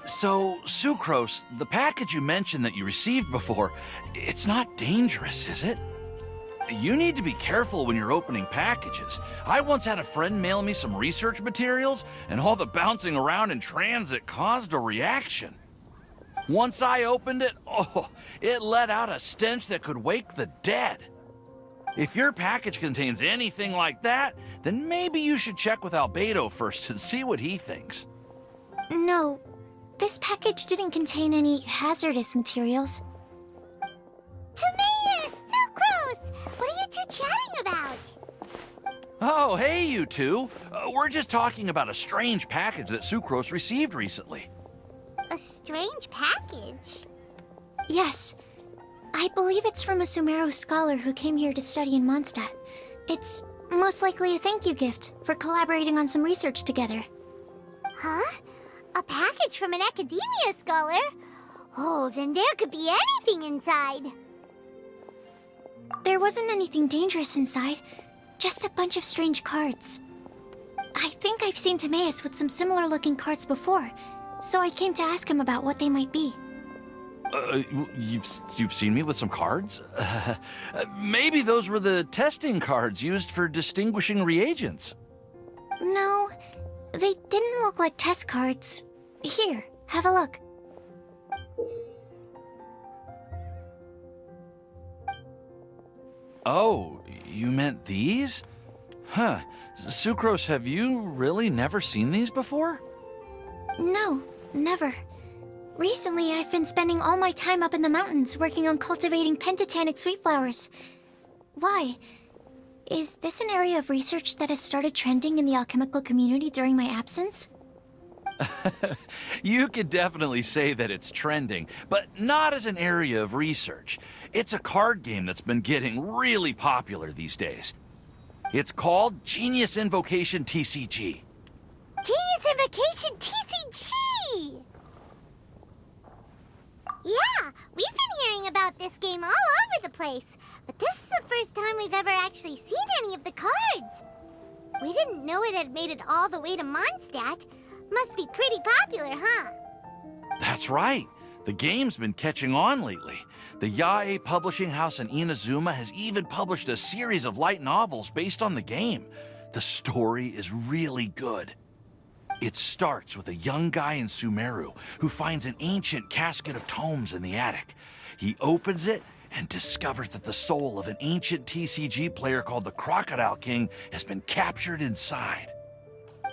So, Sucrose, the package you mentioned that you received before, it's not dangerous, is it? You need to be careful when you're opening packages. I once had a friend mail me some research materials, and all the bouncing around in transit caused a reaction. Once I opened it, it let out a stench that could wake the dead. If your package contains anything like that, then maybe you should check with Albedo first and see what he thinks. No, this package didn't contain any hazardous materials. Timaeus! Sucrose! What are you two chatting about? Oh, hey, you two. We're just talking about a strange package that Sucrose received recently. A strange package? Yes, I believe it's from a Sumeru scholar who came here to study in Mondstadt. It's most likely a thank you gift for collaborating on some research together. Huh? A package from an academia scholar? Oh, then there could be anything inside. There wasn't anything dangerous inside, just a bunch of strange cards. I think I've seen Timaeus with some similar looking cards before, so I came to ask him about what they might be. You've seen me with some cards? Maybe those were the testing cards used for distinguishing reagents. No, they didn't look like test cards. Here, have a look. Oh, you meant these? Huh. Sucrose, have you really never seen these before? No, never. Recently, I've been spending all my time up in the mountains working on cultivating pentatonic sweet flowers. Why? Is this an area of research that has started trending in the alchemical community during my absence? You could definitely say that it's trending, but not as an area of research. It's a card game that's been getting really popular these days. It's called Genius Invocation TCG. Genius Invocation TCG! Yeah, we've been hearing about this game all over the place, but this is the first time we've ever actually seen any of the cards. We didn't know it had made it all the way to Mondstadt. Must be pretty popular, huh? That's right. The game's been catching on lately. The Yae publishing house in Inazuma has even published a series of light novels based on the game. The story is really good. It starts with a young guy in Sumeru who finds an ancient casket of tomes in the attic. He opens it and discovers that the soul of an ancient TCG player called the Crocodile King has been captured inside.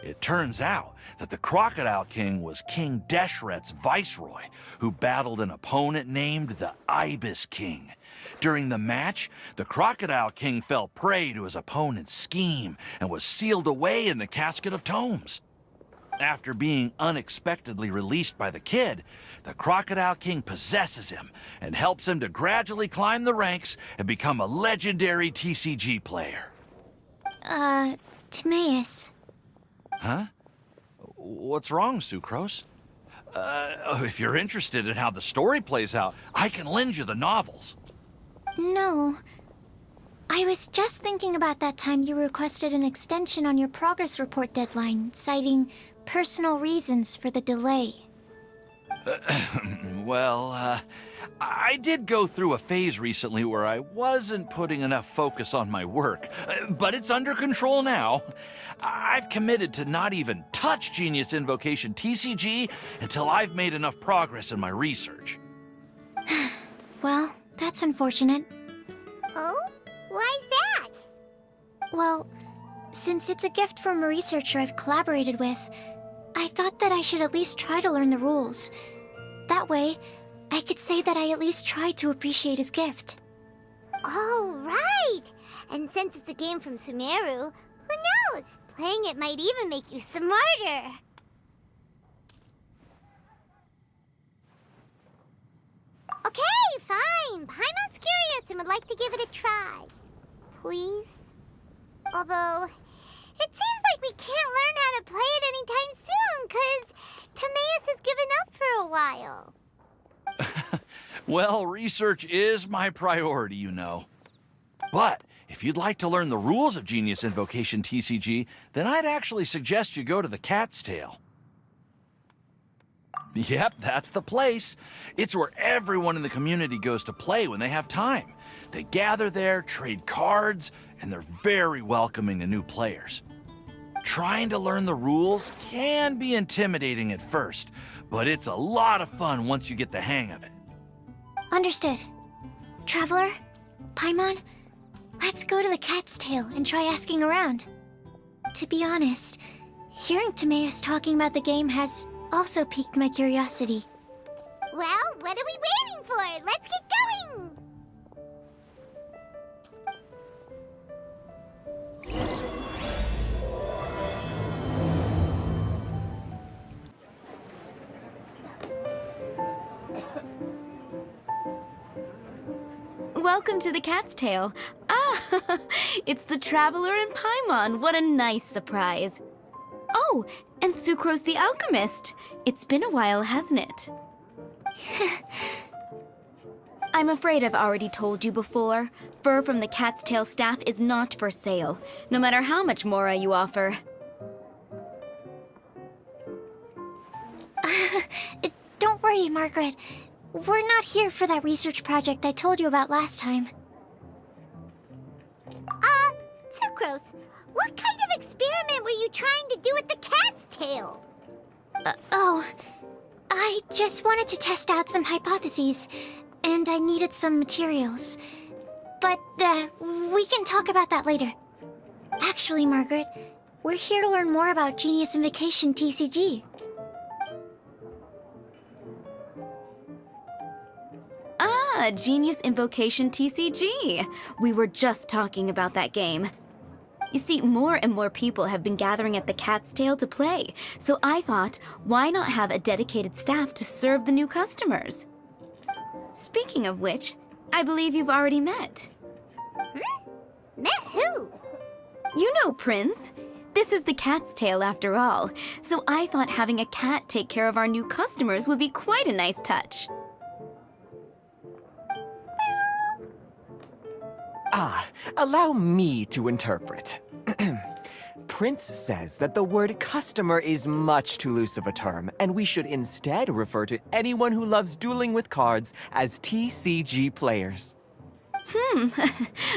It turns out that the Crocodile King was King Deshret's viceroy, who battled an opponent named the Ibis King. During the match, the Crocodile King fell prey to his opponent's scheme and was sealed away in the casket of tomes. After being unexpectedly released by the kid, the Crocodile King possesses him and helps him to gradually climb the ranks and become a legendary TCG player. Timaeus. Huh? What's wrong, Sucrose? If you're interested in how the story plays out, I can lend you the novels. No. I was just thinking about that time you requested an extension on your progress report deadline, citing personal reasons for the delay. Well, I did go through a phase recently where I wasn't putting enough focus on my work, but it's under control now. I've committed to not even touch Genius Invocation TCG until I've made enough progress in my research. Well, that's unfortunate. Oh? Why's that? Well, since it's a gift from a researcher I've collaborated with, I thought that I should at least try to learn the rules. That way, I could say that I at least tried to appreciate his gift. Oh, right! And since it's a game from Sumeru, who knows? Playing it might even make you smarter. Okay, fine. Paimon's curious and would like to give it a try. Please? Although, it seems like we can't learn how to play it anytime soon, 'cause Timaeus has given up for a while. Well, research is my priority, you know. But if you'd like to learn the rules of Genius Invocation TCG, then I'd actually suggest you go to the Cat's Tail. Yep, that's the place. It's where everyone in the community goes to play when they have time. They gather there, trade cards, and they're very welcoming to new players. Trying to learn the rules can be intimidating at first, but it's a lot of fun once you get the hang of it. Understood. Traveler, Paimon, let's go to the Cat's Tail and try asking around. To be honest, hearing Timaeus talking about the game has also piqued my curiosity. Well, what are we waiting for? Let's get going! Welcome to the Cat's Tail. Ah, it's the Traveler and Paimon. What a nice surprise. Oh, and Sucrose the Alchemist. It's been a while, hasn't it? I'm afraid I've already told you before. Fur from the Cat's Tail staff is not for sale, no matter how much Mora you offer. Don't worry, Margaret. We're not here for that research project I told you about last time. Sucrose, what kind of experiment were you trying to do with the cat's tail? I just wanted to test out some hypotheses, and I needed some materials. But, we can talk about that later. Actually, Margaret, we're here to learn more about Genius Invocation TCG. Ah, Genius Invocation TCG. We were just talking about that game. You see, more and more people have been gathering at the Cat's Tail to play, so I thought, why not have a dedicated staff to serve the new customers? Speaking of which, I believe you've already met. Met who? You know Prince. This is the Cat's Tail after all, so I thought having a cat take care of our new customers would be quite a nice touch. Allow me to interpret. Prince says that the word customer is much too loose of a term, and we should instead refer to anyone who loves dueling with cards as TCG players.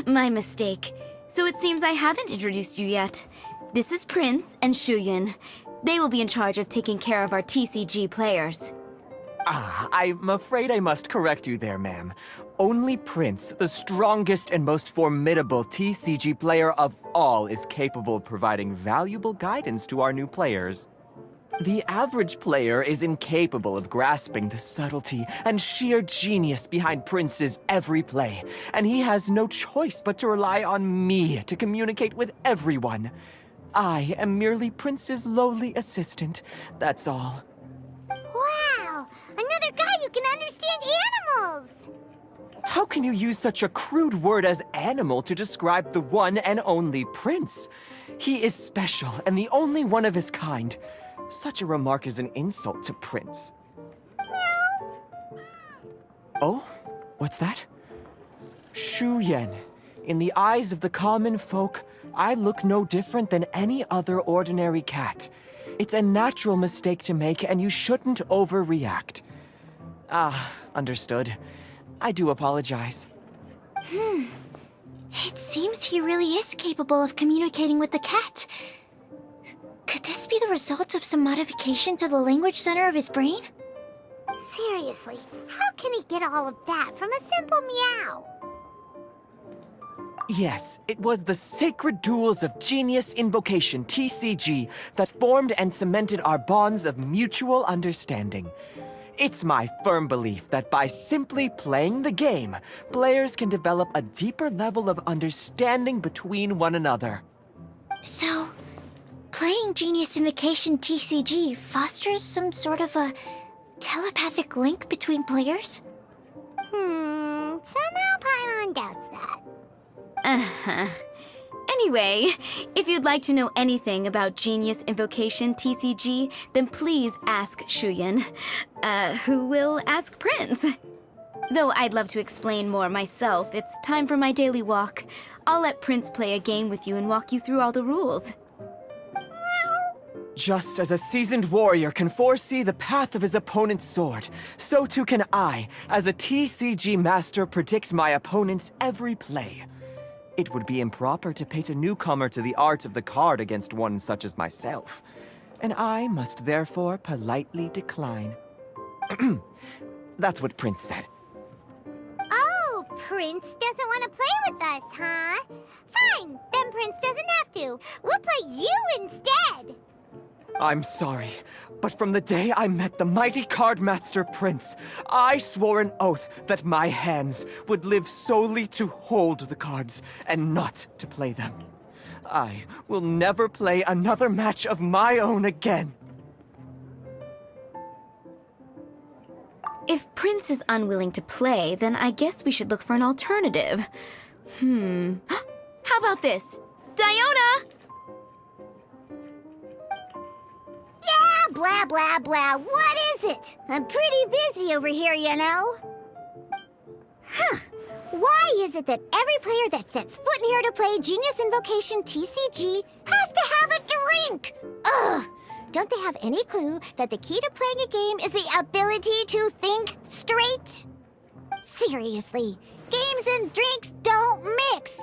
My mistake. So it seems I haven't introduced you yet. This is Prince and Shuyan. They will be in charge of taking care of our TCG players. I'm afraid I must correct you there, ma'am. Only Prince, the strongest and most formidable TCG player of all, is capable of providing valuable guidance to our new players. The average player is incapable of grasping the subtlety and sheer genius behind Prince's every play, and he has no choice but to rely on me to communicate with everyone. I am merely Prince's lowly assistant, that's all. Wow! Another guy who can understand animals! How can you use such a crude word as animal to describe the one and only Prince? He is special and the only one of his kind. Such a remark is an insult to Prince. Oh? What's that? Shuyan. In the eyes of the common folk, I look no different than any other ordinary cat. It's a natural mistake to make, and you shouldn't overreact. Understood. I do apologize. It seems he really is capable of communicating with the cat. Could this be the result of some modification to the language center of his brain? Seriously, how can he get all of that from a simple meow? Yes, it was the sacred duels of Genius Invocation, TCG, that formed and cemented our bonds of mutual understanding. It's my firm belief that by simply playing the game, players can develop a deeper level of understanding between one another. So, playing Genius Invocation TCG fosters some sort of a telepathic link between players? Somehow Paimon doubts that. Uh-huh. Anyway, if you'd like to know anything about Genius Invocation TCG, then please ask Shuyan, who will ask Prince. Though I'd love to explain more myself, it's time for my daily walk. I'll let Prince play a game with you and walk you through all the rules. Just as a seasoned warrior can foresee the path of his opponent's sword, so too can I, as a TCG master, predict my opponent's every play. It would be improper to pit a newcomer to the art of the card against one such as myself, and I must therefore politely decline. That's what Prince said. Oh, Prince doesn't want to play with us, huh? Fine, then Prince doesn't have to. We'll play you instead. I'm sorry, but from the day I met the mighty card master Prince, I swore an oath that my hands would live solely to hold the cards and not to play them. I will never play another match of my own again. If Prince is unwilling to play, then I guess we should look for an alternative. How about this? Diona! Yeah, blah, blah, blah. What is it? I'm pretty busy over here, you know. Huh. Why is it that every player that sets foot in here to play Genius Invocation TCG has to have a drink? Ugh! Don't they have any clue that the key to playing a game is the ability to think straight? Seriously, games and drinks don't mix.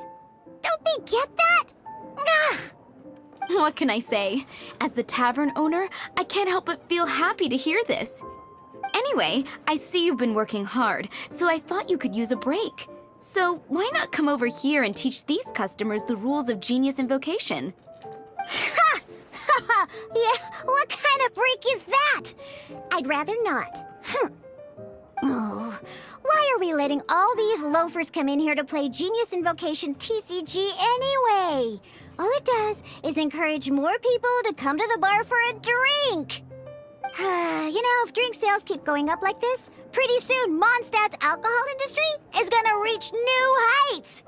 Don't they get that? Ugh! What can I say? As the tavern owner, I can't help but feel happy to hear this. Anyway, I see you've been working hard, so I thought you could use a break. So why not come over here and teach these customers the rules of Genius Invocation? Ha! Yeah, what kind of break is that? I'd rather not. Oh, why are we letting all these loafers come in here to play Genius Invocation TCG anyway? All it does is encourage more people to come to the bar for a drink. You know, if drink sales keep going up like this, pretty soon Mondstadt's alcohol industry is gonna reach new heights.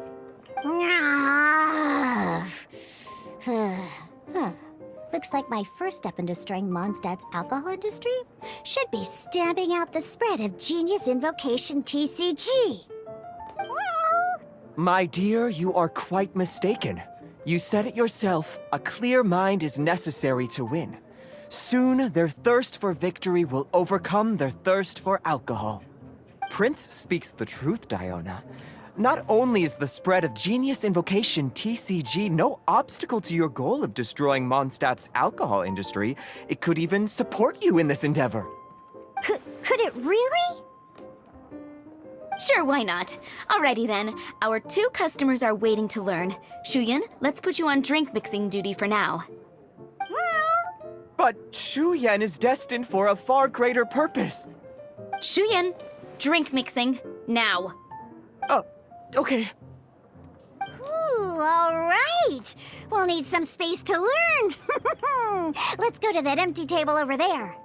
Looks like my first step in destroying Mondstadt's alcohol industry should be stamping out the spread of Genius Invocation TCG. My dear, you are quite mistaken. You said it yourself, a clear mind is necessary to win. Soon, their thirst for victory will overcome their thirst for alcohol. Prince speaks the truth, Diona. Not only is the spread of Genius Invocation TCG no obstacle to your goal of destroying Mondstadt's alcohol industry, it could even support you in this endeavor. Could it really? Sure, why not? Alrighty then, our 2 customers are waiting to learn. Shuyan, let's put you on drink mixing duty for now. But Shu Yan is destined for a far greater purpose. Shuyan, drink mixing, now. Okay. Ooh, all right. We'll need some space to learn. Let's go to that empty table over there.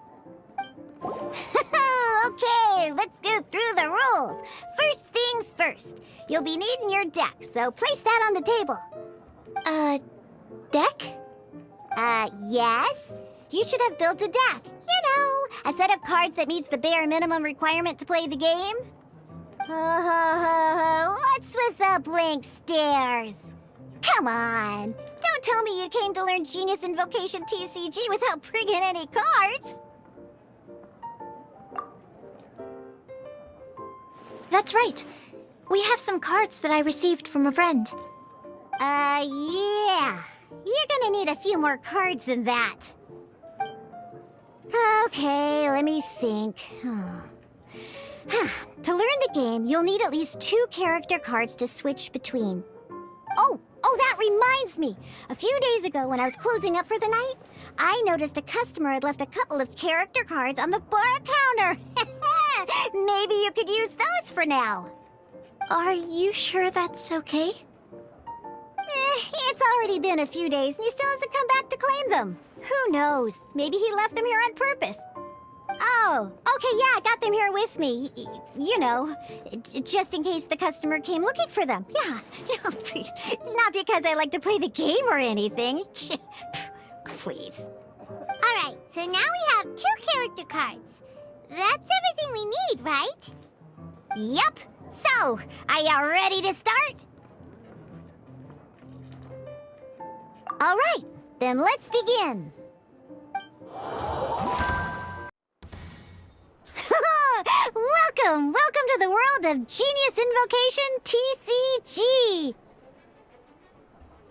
Okay, let's go through the rules. First things first. You'll be needing your deck, so place that on the table. Deck? Yes. You should have built a deck. You know, a set of cards that meets the bare minimum requirement to play the game. What's with the blank stares? Come on. Don't tell me you came to learn Genius Invocation TCG without bringing any cards. That's right. We have some cards that I received from a friend. Yeah. You're gonna need a few more cards than that. Okay, let me think. To learn the game, you'll need at least 2 character cards to switch between. Oh, that reminds me. A few days ago, when I was closing up for the night, I noticed a customer had left a couple of character cards on the bar counter. Maybe you could use those for now. Are you sure that's okay? It's already been a few days and he still hasn't come back to claim them. Who knows? Maybe he left them here on purpose. Oh, okay, yeah, I got them here with me. You know, just in case the customer came looking for them. Yeah, not because I like to play the game or anything. Please. All right, so now we have 2 character cards. That's everything we need, right? Yep. So, are you ready to start? All right, then let's begin. Welcome to the world of Genius Invocation TCG!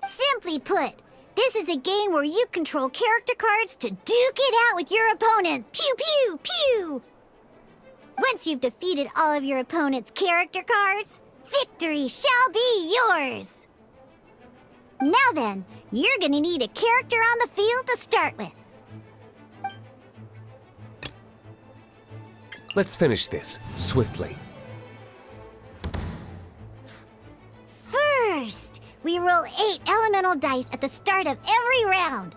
Simply put, this is a game where you control character cards to duke it out with your opponent. Pew, pew, pew! Once you've defeated all of your opponent's character cards, victory shall be yours! Now then, you're gonna need a character on the field to start with. Let's finish this, swiftly. First, we roll 8 elemental dice at the start of every round.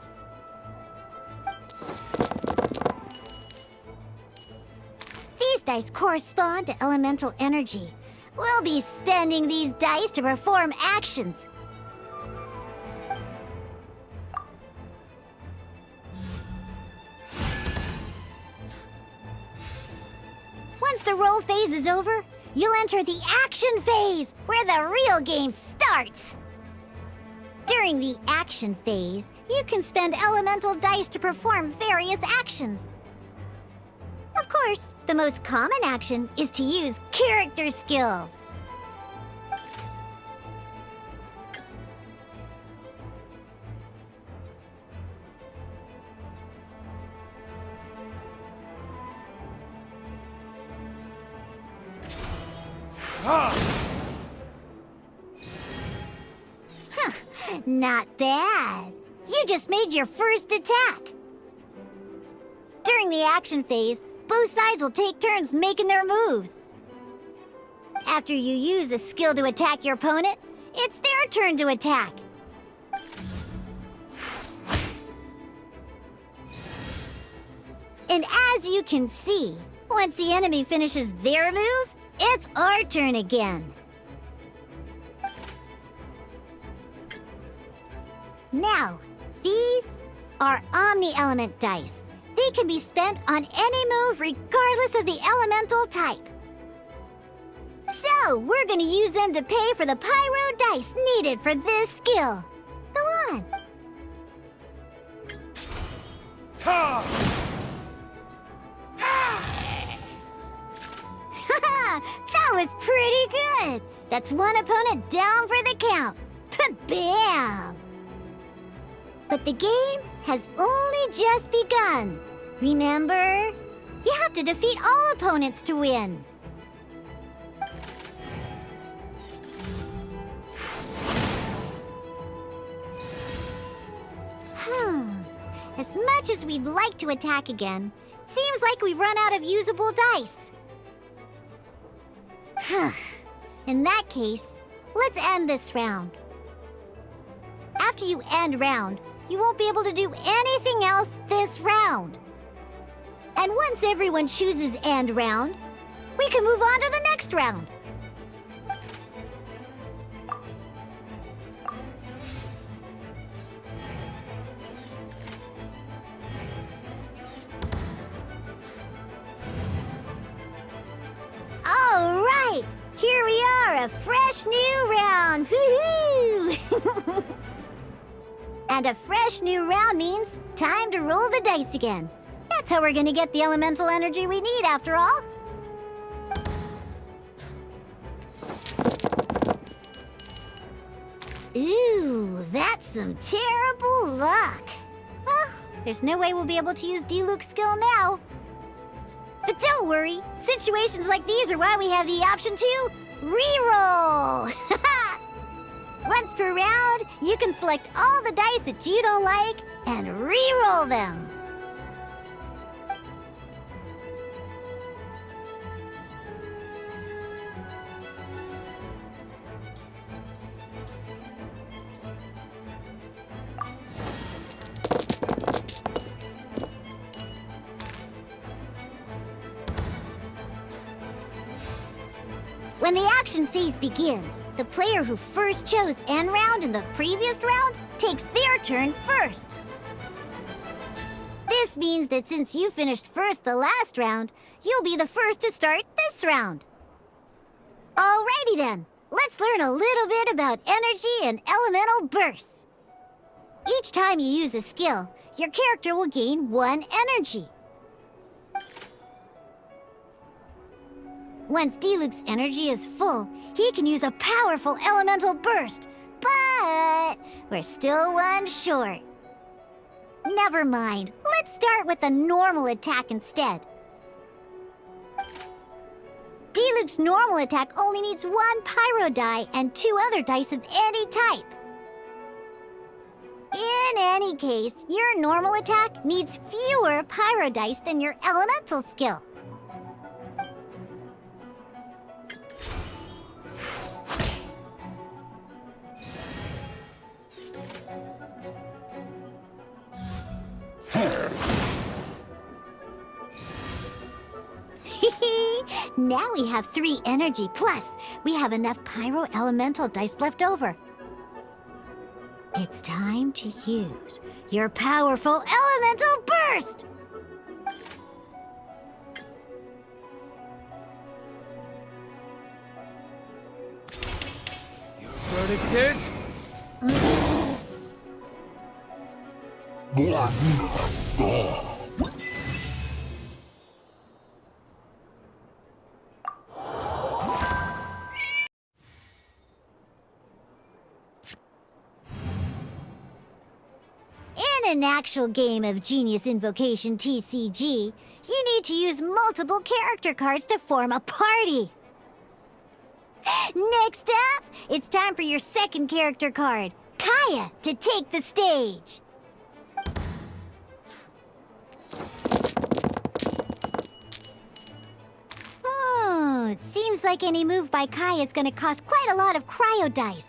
These dice correspond to elemental energy. We'll be spending these dice to perform actions. Once the roll phase is over, you'll enter the action phase, where the real game starts. During the action phase, you can spend elemental dice to perform various actions. Of course, the most common action is to use character skills. Not bad. You just made your first attack. During the action phase, both sides will take turns making their moves. After you use a skill to attack your opponent, it's their turn to attack. And as you can see, once the enemy finishes their move, it's our turn again. Now, these are Omni-Element dice. They can be spent on any move regardless of the elemental type. So, we're gonna use them to pay for the Pyro dice needed for this skill. Go on. That was pretty good. That's one opponent down for the count. Bam! But the game has only just begun. Remember? You have to defeat all opponents to win. As much as we'd like to attack again, seems like we've run out of usable dice. In that case, let's end this round. After you end round, you won't be able to do anything else this round. And once everyone chooses end round, we can move on to the next round. All right, here we are, a fresh new round. Woohoo! And a fresh new round means time to roll the dice again. That's how we're gonna get the elemental energy we need, after all. Ooh, that's some terrible luck. Well, there's no way we'll be able to use Diluc's skill now. But don't worry, situations like these are why we have the option to re-roll. Once per round, you can select all the dice that you don't like and re-roll them. When the action phase begins, the player who first chose end round in the previous round takes their turn first. This means that since you finished first the last round, you'll be the first to start this round. Alrighty then, let's learn a little bit about energy and elemental bursts. Each time you use a skill, your character will gain 1 energy. Once Diluc's energy is full, he can use a powerful elemental burst. But we're still 1 short. Never mind. Let's start with a normal attack instead. Diluc's normal attack only needs 1 pyro die and 2 other dice of any type. In any case, your normal attack needs fewer pyro dice than your elemental skill. Now we have 3 energy, plus we have enough pyro elemental dice left over. It's time to use your powerful elemental burst! Your verdict is... In an actual game of Genius Invocation TCG, you need to use multiple character cards to form a party. Next up, it's time for your second character card, Kaya, to take the stage. It seems like any move by Kaya is going to cost quite a lot of cryo dice.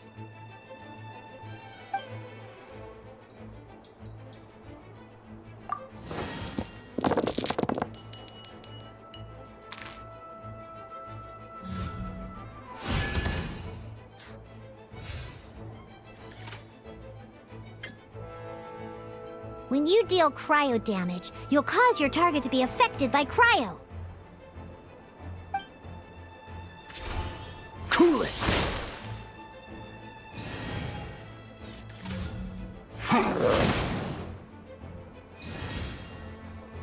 When you deal cryo damage, you'll cause your target to be affected by cryo. Cool it!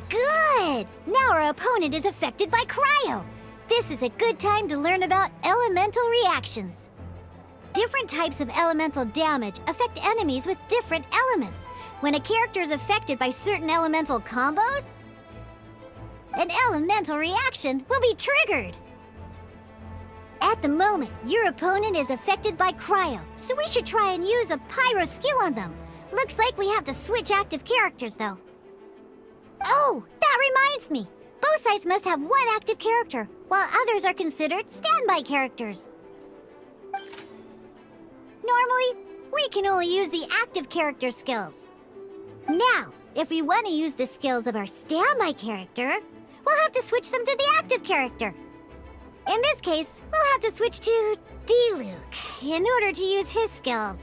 Good! Now our opponent is affected by cryo. This is a good time to learn about elemental reactions. Different types of elemental damage affect enemies with different elements. When a character is affected by certain elemental combos, an elemental reaction will be triggered. At the moment, your opponent is affected by cryo, so we should try and use a pyro skill on them. Looks like we have to switch active characters, though. Oh, that reminds me. Both sides must have 1 active character, while others are considered standby characters. Normally, we can only use the active character skills. Now, if we want to use the skills of our standby character, we'll have to switch them to the active character. In this case, we'll have to switch to Diluc in order to use his skills.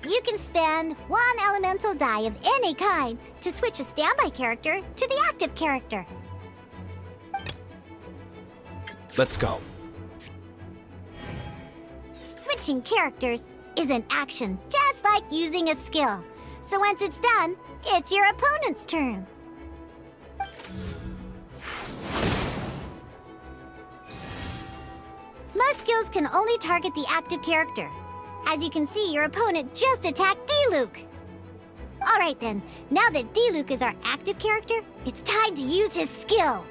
You can spend 1 elemental die of any kind to switch a standby character to the active character. Let's go. Switching characters is an action, just like using a skill. So once it's done, it's your opponent's turn. Most skills can only target the active character. As you can see, your opponent just attacked Diluc. Alright then, now that Diluc is our active character, it's time to use his skill.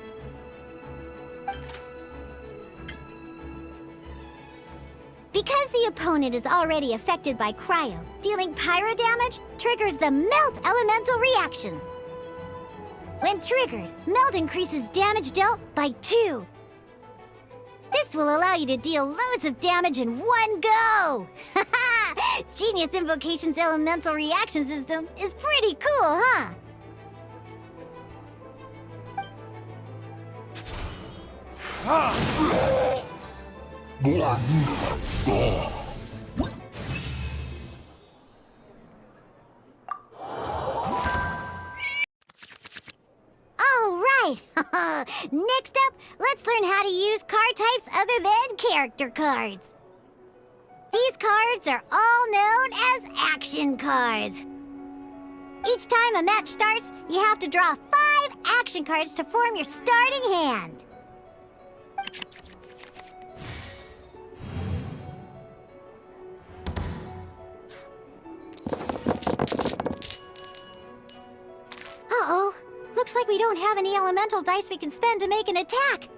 Because the opponent is already affected by cryo, dealing pyro damage triggers the Melt Elemental reaction. When triggered, Melt increases damage dealt by 2. This will allow you to deal loads of damage in one go! Haha! Genius Invocation's elemental reaction system is pretty cool, huh? Alright! Next up, let's learn how to use card types other than character cards. These cards are all known as action cards. Each time a match starts, you have to draw 5 action cards to form your starting hand. Uh-oh. Looks like we don't have any elemental dice we can spend to make an attack.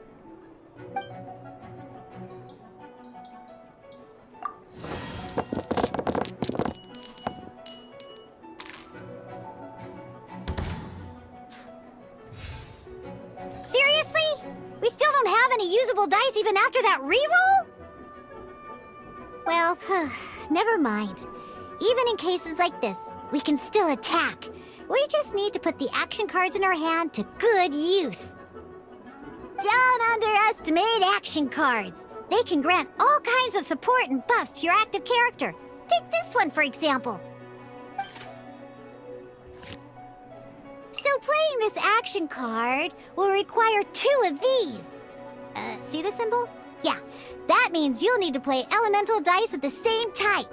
Seriously? We still don't have any usable dice even after that reroll? Well, never mind. Even in cases like this, we can still attack. We just need to put the action cards in our hand to good use. Don't underestimate action cards. They can grant all kinds of support and buffs to your active character. Take this one, for example. So playing this action card will require 2 of these. See the symbol? Yeah, that means you'll need to play elemental dice of the same type.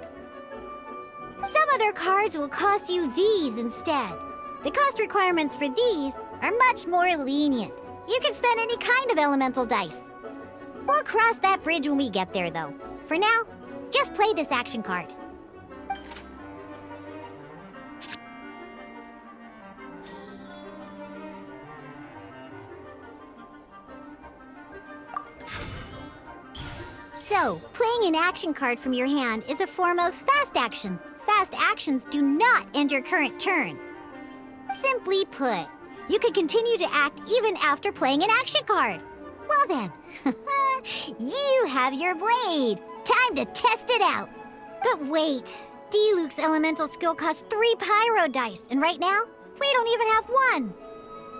Some other cards will cost you these instead. The cost requirements for these are much more lenient. You can spend any kind of elemental dice. We'll cross that bridge when we get there, though. For now, just play this action card. So, playing an action card from your hand is a form of fast action. Fast actions do not end your current turn. Simply put, you can continue to act even after playing an action card. Well then, you have your blade. Time to test it out. But wait, Diluc's elemental skill costs 3 pyro dice, and right now, we don't even have 1.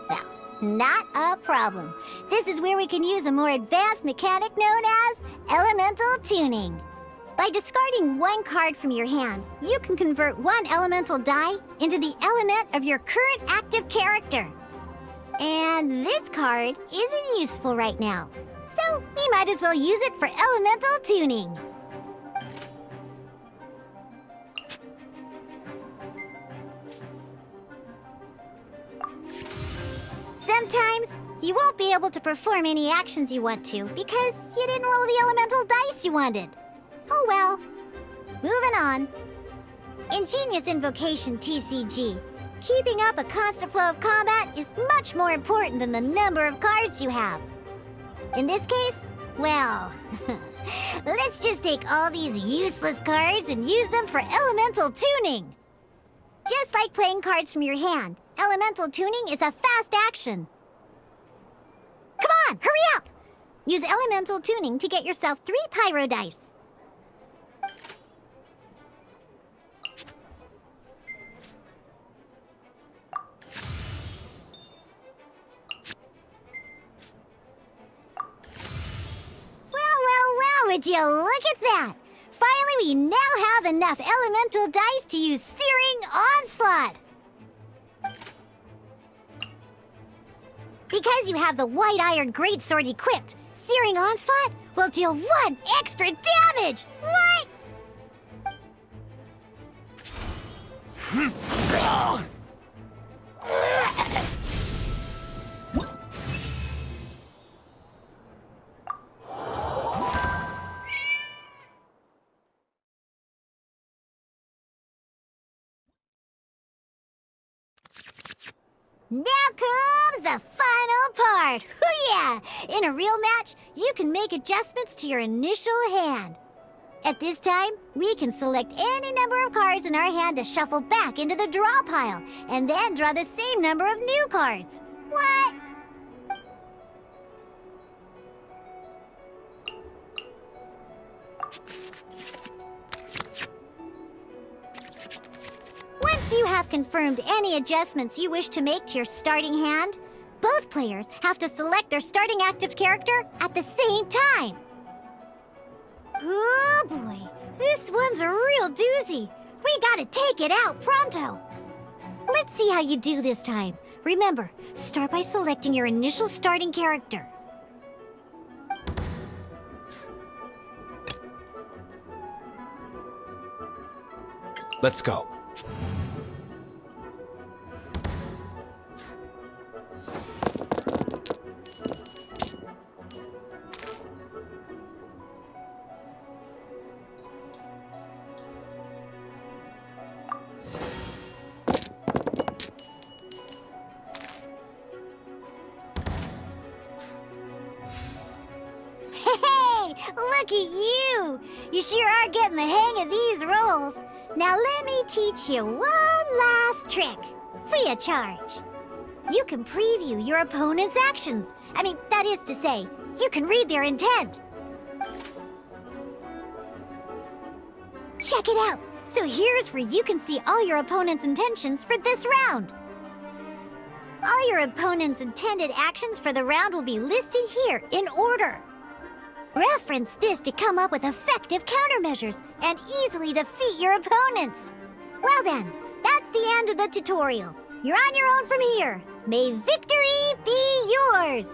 Well, not a problem. This is where we can use a more advanced mechanic known as elemental tuning. By discarding 1 card from your hand, you can convert 1 elemental die into the element of your current active character. And this card isn't useful right now, so we might as well use it for elemental tuning. Sometimes you won't be able to perform any actions you want to because you didn't roll the elemental dice you wanted. Oh well. Moving on. In Genius Invocation TCG, keeping up a constant flow of combat is much more important than the number of cards you have. In this case, well, let's just take all these useless cards and use them for elemental tuning. Just like playing cards from your hand, elemental tuning is a fast action. Come on, hurry up! Use elemental tuning to get yourself 3 pyro dice. Well, would you look at that? Finally, we now have enough elemental dice to use Searing Onslaught. Because you have the White Iron Greatsword equipped, Searing Onslaught will deal 1 extra damage! What? Now comes the final part! Hoo-yeah! In a real match, you can make adjustments to your initial hand. At this time, we can select any number of cards in our hand to shuffle back into the draw pile, and then draw the same number of new cards. What? Once you have confirmed any adjustments you wish to make to your starting hand, both players have to select their starting active character at the same time. Oh boy, this one's a real doozy. We gotta take it out pronto. Let's see how you do this time. Remember, start by selecting your initial starting character. Let's go. Hey, look at you! You sure are getting the hang of these rolls. Now let me teach you one last trick, free of charge. You can preview your opponent's actions. I mean, that is to say, you can read their intent. Check it out. So here's where you can see all your opponent's intentions for this round. All your opponent's intended actions for the round will be listed here in order. Reference this to come up with effective countermeasures and easily defeat your opponents. Well then, that's the end of the tutorial. You're on your own from here. May victory be yours!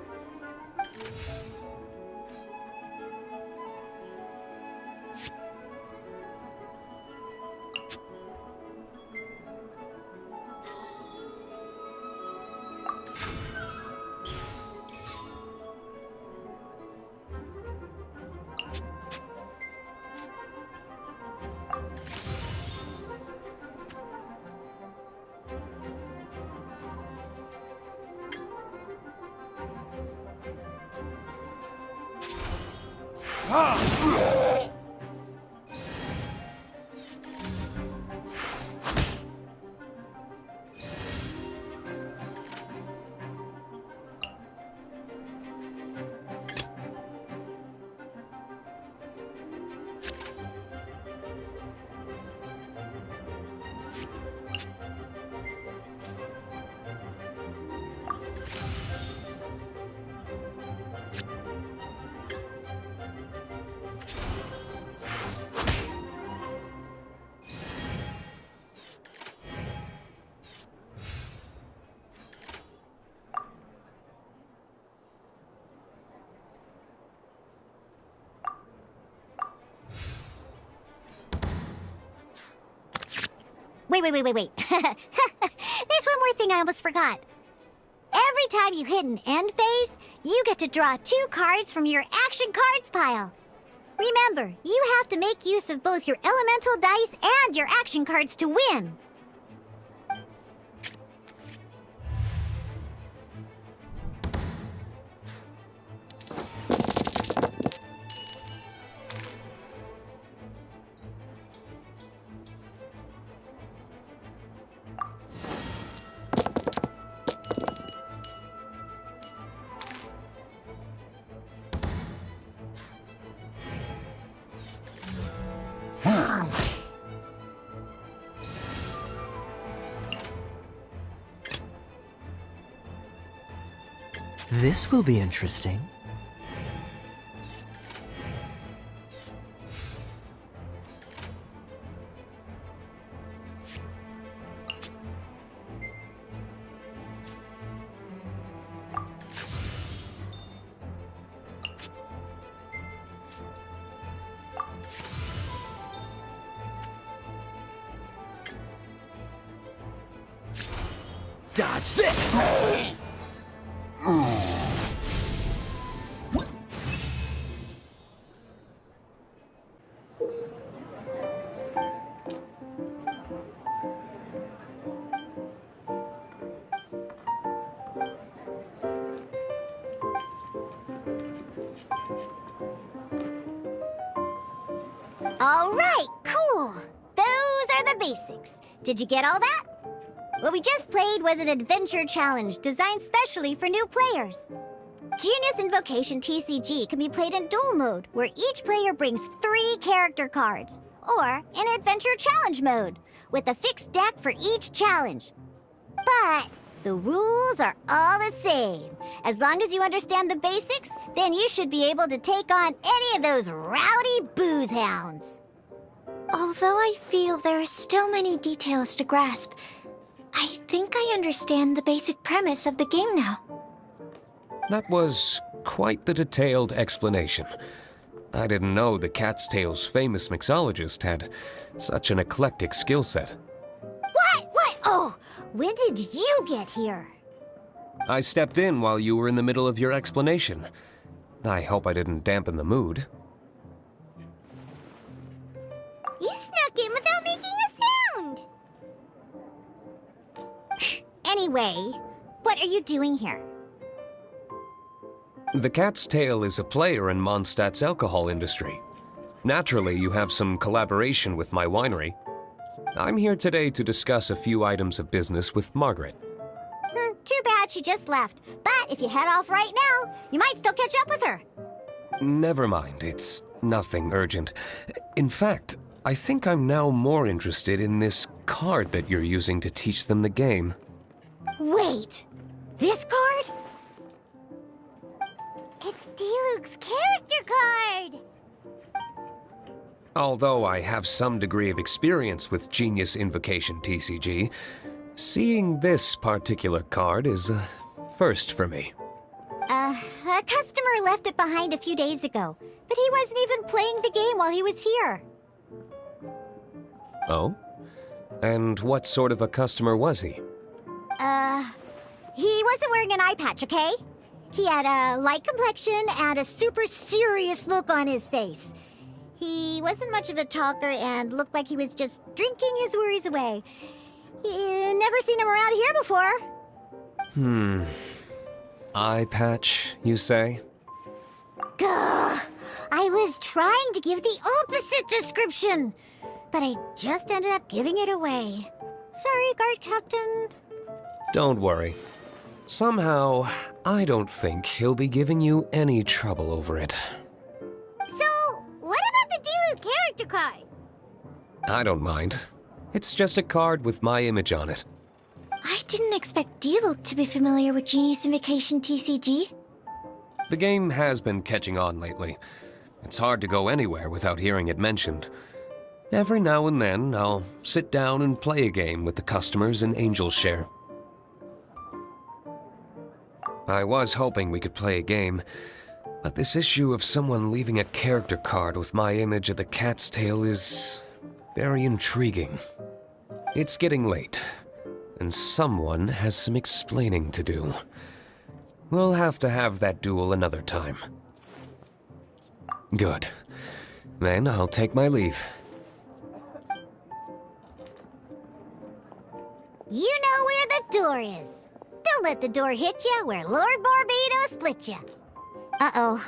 Wait. There's one more thing I almost forgot. Every time you hit an end phase, you get to draw 2 cards from your action cards pile. Remember, you have to make use of both your elemental dice and your action cards to win. This will be interesting. Dodge this! All right, cool. Those are the basics. Did you get all that? What we just played was an adventure challenge designed specially for new players. Genius Invocation TCG can be played in duel mode, where each player brings 3 character cards, or in adventure challenge mode, with a fixed deck for each challenge. But the rules are all the same. As long as you understand the basics, then you should be able to take on any of those rowdy booze hounds. Although I feel there are still many details to grasp, I think I understand the basic premise of the game now. That was quite the detailed explanation. I didn't know the Cat's Tail's famous mixologist had such an eclectic skill set. What? Oh, when did you get here? I stepped in while you were in the middle of your explanation. I hope I didn't dampen the mood. You snuck in without making a sound. Anyway, what are you doing here? The Cat's Tail is a player in Mondstadt's alcohol industry. Naturally, you have some collaboration with my winery. I'm here today to discuss a few items of business with Margaret. Too bad she just left. But if you head off right now, you might still catch up with her. Never mind, it's nothing urgent. In fact, I think I'm now more interested in this card that you're using to teach them the game. Wait, this card? It's Diluc's character card! Although I have some degree of experience with Genius Invocation TCG, seeing this particular card is a first for me. A customer left it behind a few days ago, but he wasn't even playing the game while he was here. Oh? And what sort of a customer was he? He wasn't wearing an eye patch, okay? He had a light complexion and a super serious look on his face. He wasn't much of a talker and looked like he was just drinking his worries away. Never seen him around here before. Eye patch, you say? Gah! I was trying to give the opposite description, but I just ended up giving it away. Sorry, guard captain. Don't worry. Somehow, I don't think he'll be giving you any trouble over it. So, what about the Diluc character card? I don't mind. It's just a card with my image on it. I didn't expect Diluc to be familiar with Genius Invocation TCG. The game has been catching on lately. It's hard to go anywhere without hearing it mentioned. Every now and then, I'll sit down and play a game with the customers in Angel Share. I was hoping we could play a game, but this issue of someone leaving a character card with my image of the Cat's Tail is very intriguing. It's getting late, and someone has some explaining to do. We'll have to have that duel another time. Good. Then I'll take my leave. You know where the door is. Don't let the door hit you where Lord Barbados split you. Uh-oh.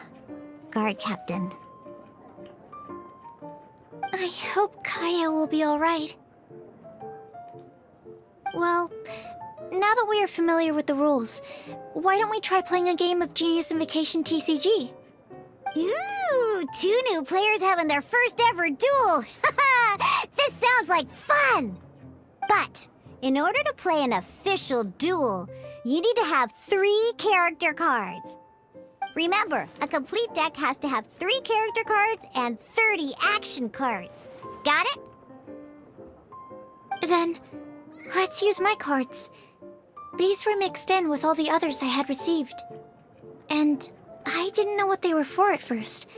Guard captain. I hope Kaya will be alright. Well, now that we are familiar with the rules, why don't we try playing a game of Genius Invocation TCG? Ooh, 2 new players having their first ever duel. This sounds like fun! But, in order to play an official duel, you need to have 3 character cards. Remember, a complete deck has to have 3 character cards and 30 action cards. Got it? Then, let's use my cards. These were mixed in with all the others I had received. And I didn't know what they were for at first.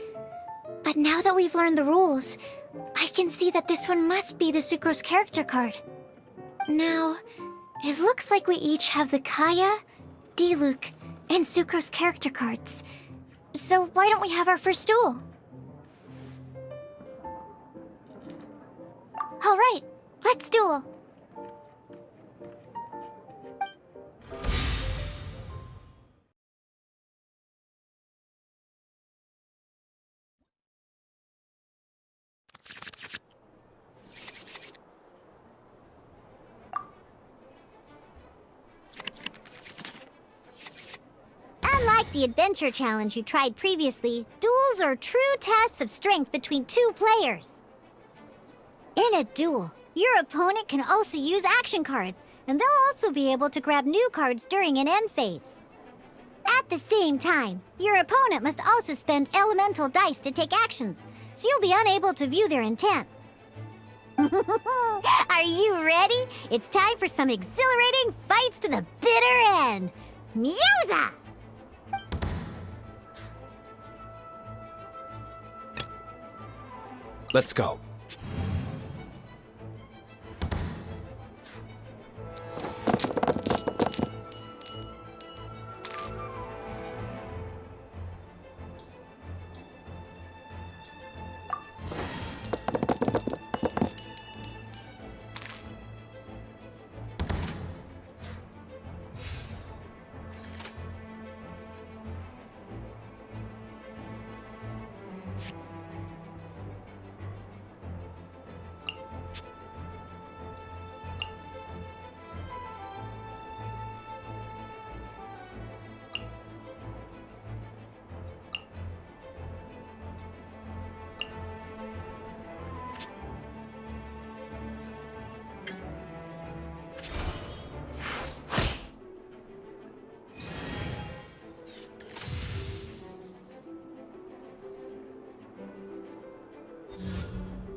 But now that we've learned the rules, I can see that this one must be the Sucrose character card. Now, it looks like we each have the Kaya, Diluc, and Sucrose character cards. So why don't we have our first duel? Alright, let's duel. Unlike the adventure challenge you tried previously, duels are true tests of strength between 2 players. In a duel, your opponent can also use action cards, and they'll also be able to grab new cards during an end phase. At the same time, your opponent must also spend elemental dice to take actions, so you'll be unable to view their intent. Are you ready? It's time for some exhilarating fights to the bitter end. Musa! Let's go.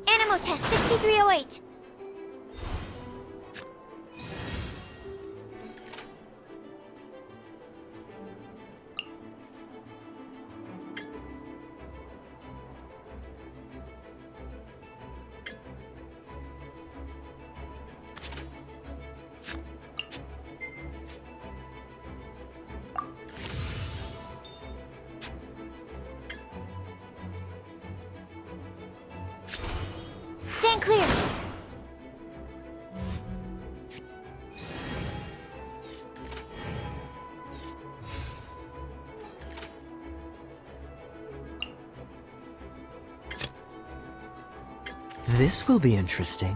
Animo test 6308. Stand clear. This will be interesting.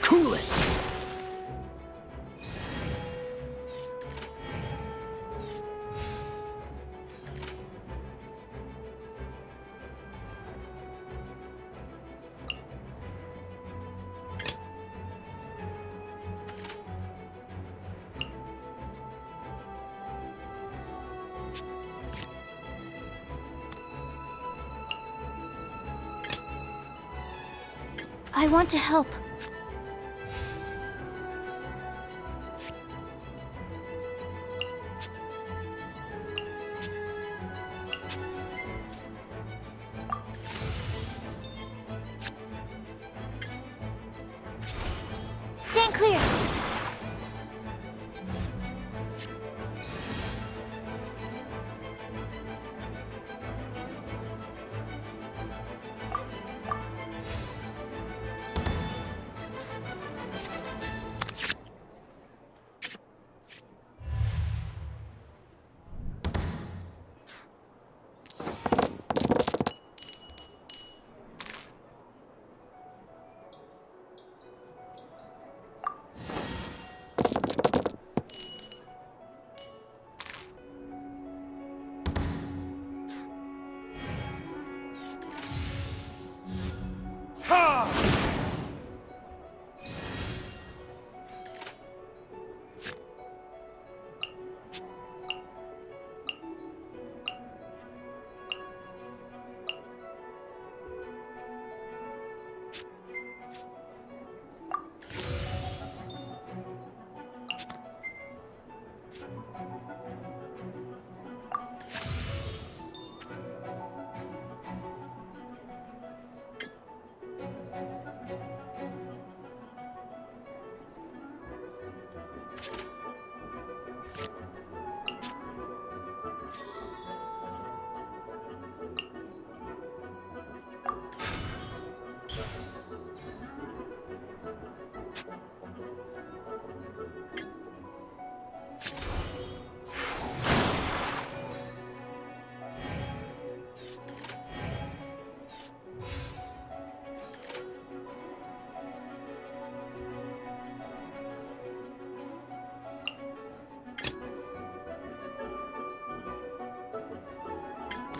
Cool it! I want to help. Stand clear.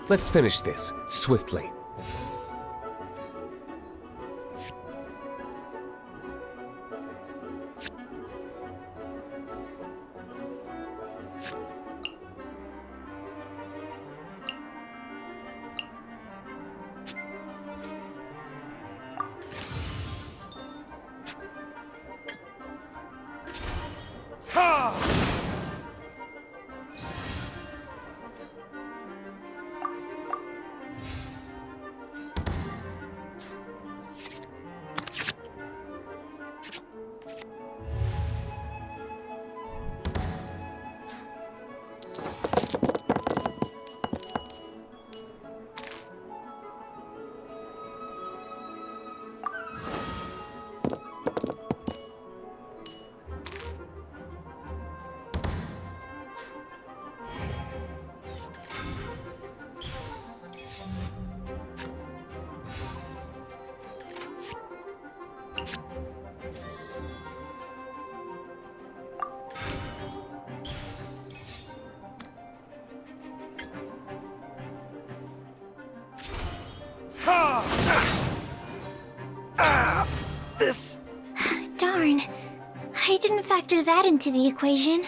Let's finish this, swiftly. This... Darn. I didn't factor that into the equation.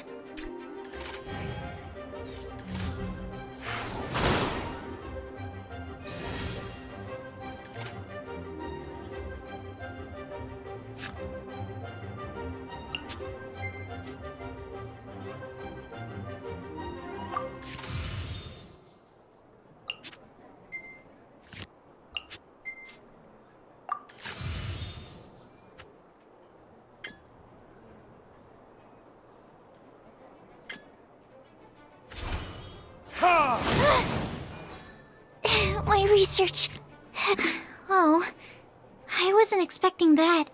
My research. Oh, I wasn't expecting that.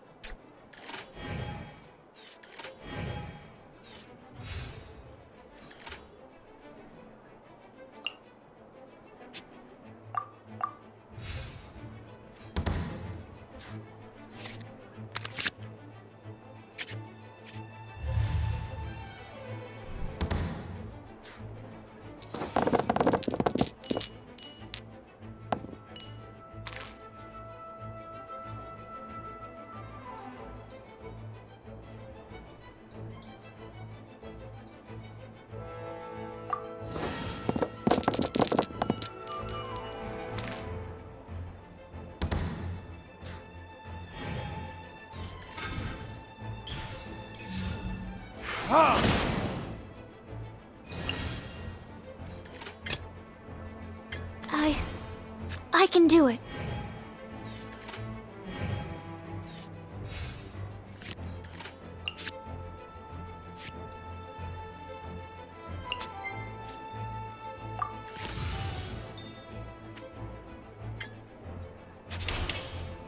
I can do it.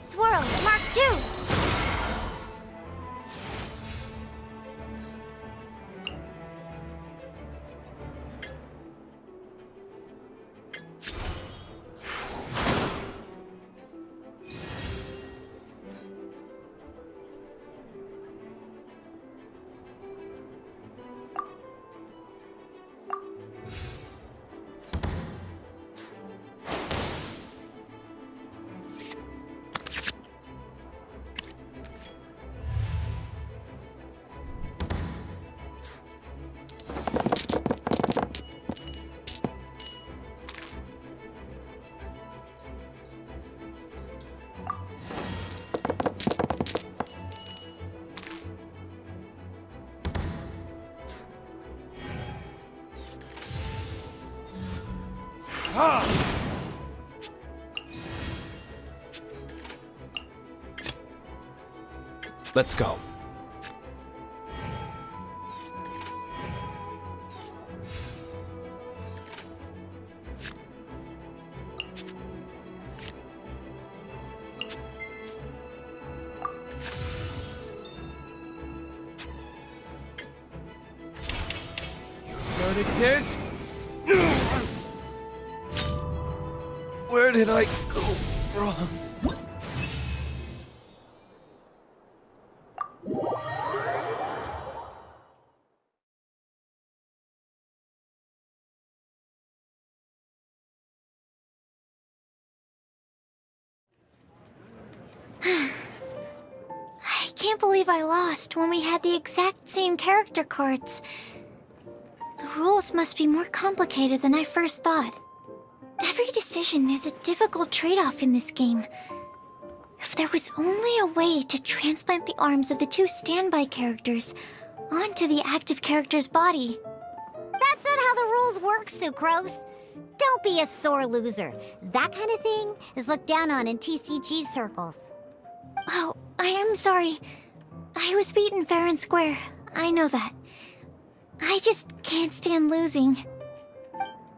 Swirl, Mark II! Let's go. But it is... Where did I go wrong? can't believe I lost when we had the exact same character cards. The rules must be more complicated than I first thought. Every decision is a difficult trade-off in this game. If there was only a way to transplant the arms of the two standby characters onto the active character's body. That's not how the rules work, Sucrose. Don't be a sore loser. That kind of thing is looked down on in TCG circles. Oh, I am sorry. I was beaten fair and square. I know that. I just can't stand losing.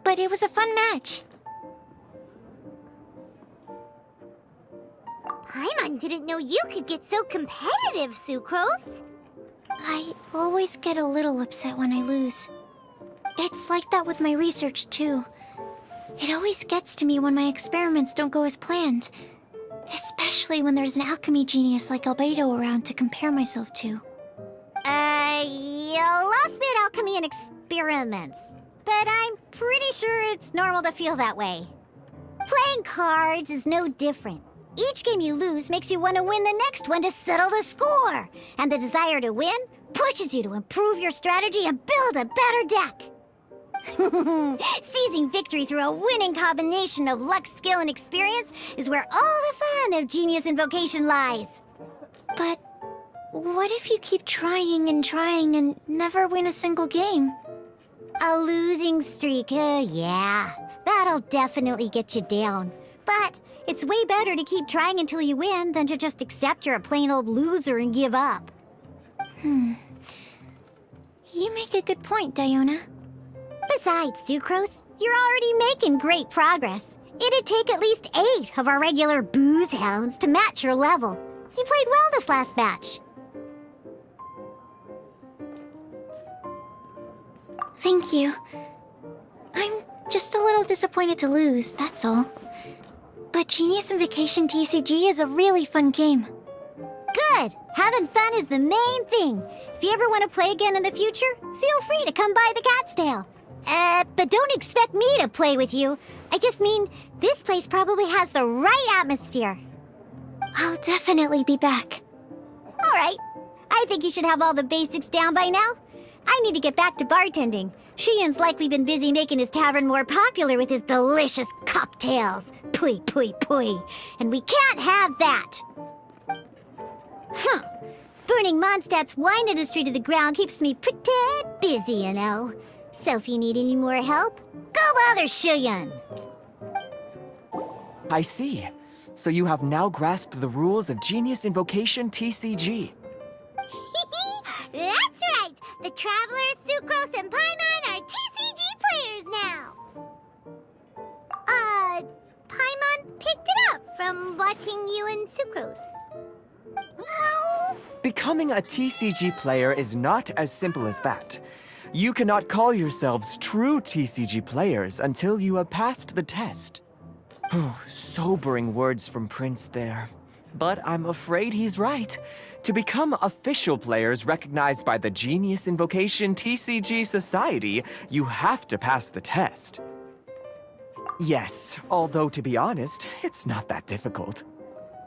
But it was a fun match. Paimon didn't know you could get so competitive, Sucrose. I always get a little upset when I lose. It's like that with my research, too. It always gets to me when my experiments don't go as planned. Especially when there's an alchemy genius like Albedo around to compare myself to. You lost me at alchemy and experiments. But I'm pretty sure it's normal to feel that way. Playing cards is no different. Each game you lose makes you want to win the next one to settle the score. And the desire to win pushes you to improve your strategy and build a better deck. Seizing victory through a winning combination of luck, skill, and experience is where all the fun of Genius Invocation lies. But what if you keep trying and never win a single game? A losing streak, yeah. That'll definitely get you down. But it's way better to keep trying until you win than to just accept you're a plain old loser and give up. You make a good point, Diona. Besides, Sucrose, you're already making great progress. It'd take at least 8 of our regular booze hounds to match your level. You played well this last match. Thank you. I'm just a little disappointed to lose, that's all. But Genius Invocation TCG is a really fun game. Good! Having fun is the main thing. If you ever want to play again in the future, feel free to come by the Cat's Tail. But don't expect me to play with you. I just mean, this place probably has the right atmosphere. I'll definitely be back. All right. I think you should have all the basics down by now. I need to get back to bartending. Shiyan's likely been busy making his tavern more popular with his delicious cocktails. Pui, pui, pui. And we can't have that. Burning Mondstadt's wine industry to the ground keeps me pretty busy, you know. So if you need any more help, go bother Shiyan. I see. So you have now grasped the rules of Genius Invocation TCG. That's right! The Travelers, Sucrose, and Paimon are TCG players now! Paimon picked it up from watching you and Sucrose. Becoming a TCG player is not as simple as that. You cannot call yourselves true TCG players until you have passed the test. Sobering words from Prince there. But I'm afraid he's right. To become official players recognized by the Genius Invocation TCG Society, you have to pass the test. Yes, although to be honest, it's not that difficult.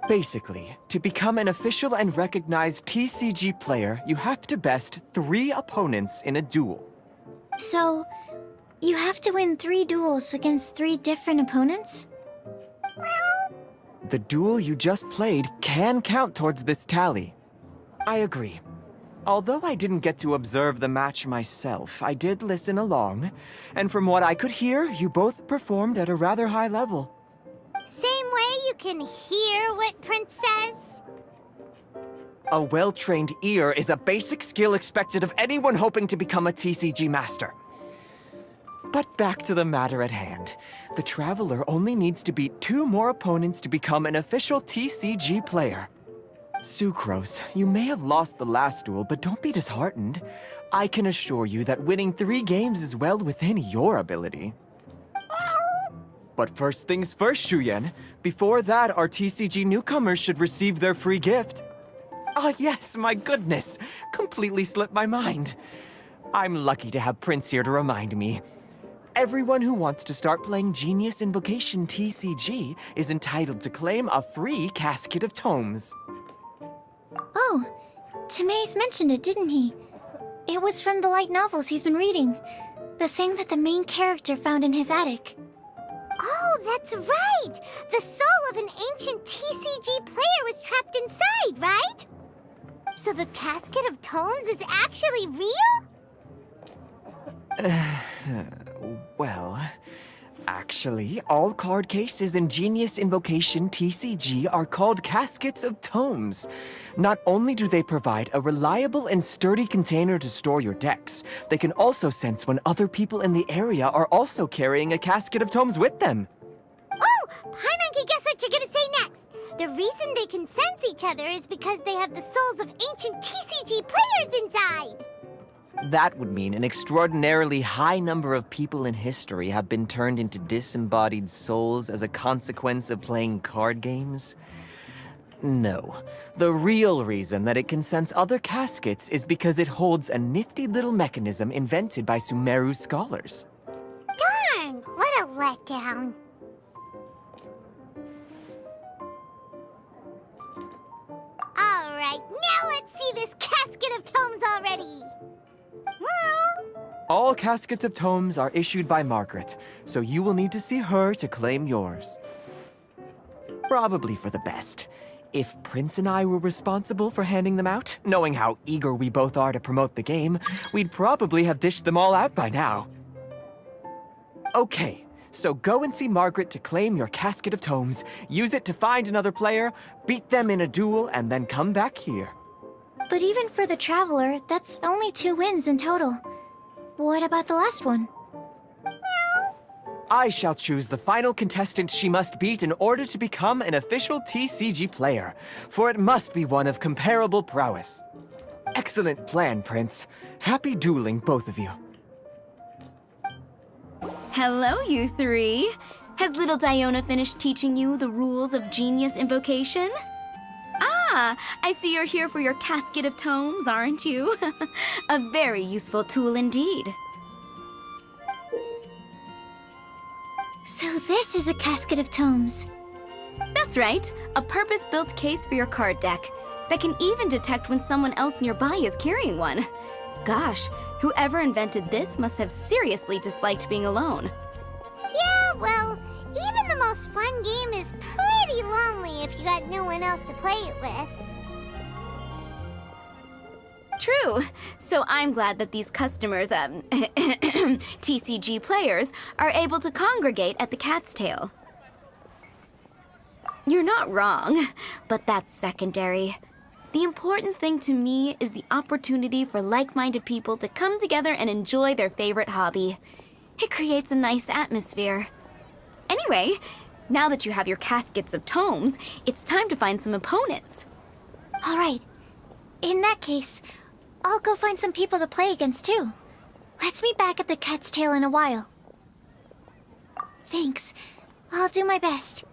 Basically, to become an official and recognized TCG player, you have to best 3 opponents in a duel. So, you have to win 3 duels against 3 different opponents? The duel you just played can count towards this tally. I agree. Although I didn't get to observe the match myself, I did listen along, and from what I could hear, you both performed at a rather high level. Same way you can hear what Prince says? A well-trained ear is a basic skill expected of anyone hoping to become a TCG master. But back to the matter at hand. The Traveler only needs to beat 2 more opponents to become an official TCG player. Sucrose, you may have lost the last duel, but don't be disheartened. I can assure you that winning 3 games is well within your ability. But first things first, Shuyen. Before that, our TCG newcomers should receive their free gift. Ah, yes, my goodness. Completely slipped my mind. I'm lucky to have Prince here to remind me. Everyone who wants to start playing Genius Invocation TCG is entitled to claim a free casket of tomes. Oh, Timaeus mentioned it, didn't he? It was from the light novels he's been reading. The thing that the main character found in his attic. Oh, that's right! The soul of an ancient TCG player was trapped inside, right? So the Casket of Tomes is actually real? Well, actually, all card cases in Genius Invocation TCG are called Caskets of Tomes. Not only do they provide a reliable and sturdy container to store your decks, they can also sense when other people in the area are also carrying a Casket of Tomes with them. Oh, Paimon can guess what you're gonna say next. The reason they can sense each other is because they have the souls of ancient TCG players inside. That would mean an extraordinarily high number of people in history have been turned into disembodied souls as a consequence of playing card games. No. The real reason that it can sense other caskets is because it holds a nifty little mechanism invented by Sumeru scholars. Darn, what a letdown. Alright, now let's see this Casket of Tomes already. All Caskets of Tomes are issued by Margaret, so you will need to see her to claim yours. Probably for the best. If Prince and I were responsible for handing them out, knowing how eager we both are to promote the game, we'd probably have dished them all out by now. Okay, so go and see Margaret to claim your Casket of Tomes, use it to find another player, beat them in a duel, and then come back here. But even for the Traveler, that's only 2 wins in total. What about the last one? I shall choose the final contestant she must beat in order to become an official TCG player, for it must be one of comparable prowess. Excellent plan, Prince. Happy dueling, both of you. Hello, you three. Has little Diona finished teaching you the rules of Genius Invocation? Ah, I see you're here for your Casket of Tomes, aren't you? A very useful tool indeed. So this is a Casket of Tomes. That's right, a purpose-built case for your card deck that can even detect when someone else nearby is carrying one. Gosh, whoever invented this must have seriously disliked being alone. Yeah, well, even the most fun game is pretty lonely if you got no one else to play it with. True. So I'm glad that these customers, TCG players, are able to congregate at the Cat's Tail. You're not wrong, but that's secondary. The important thing to me is the opportunity for like-minded people to come together and enjoy their favorite hobby. It creates a nice atmosphere. Anyway, now that you have your Caskets of Tomes, it's time to find some opponents. All right. In that case, I'll go find some people to play against too. Let's meet back at the Cat's Tail in a while. Thanks. I'll do my best.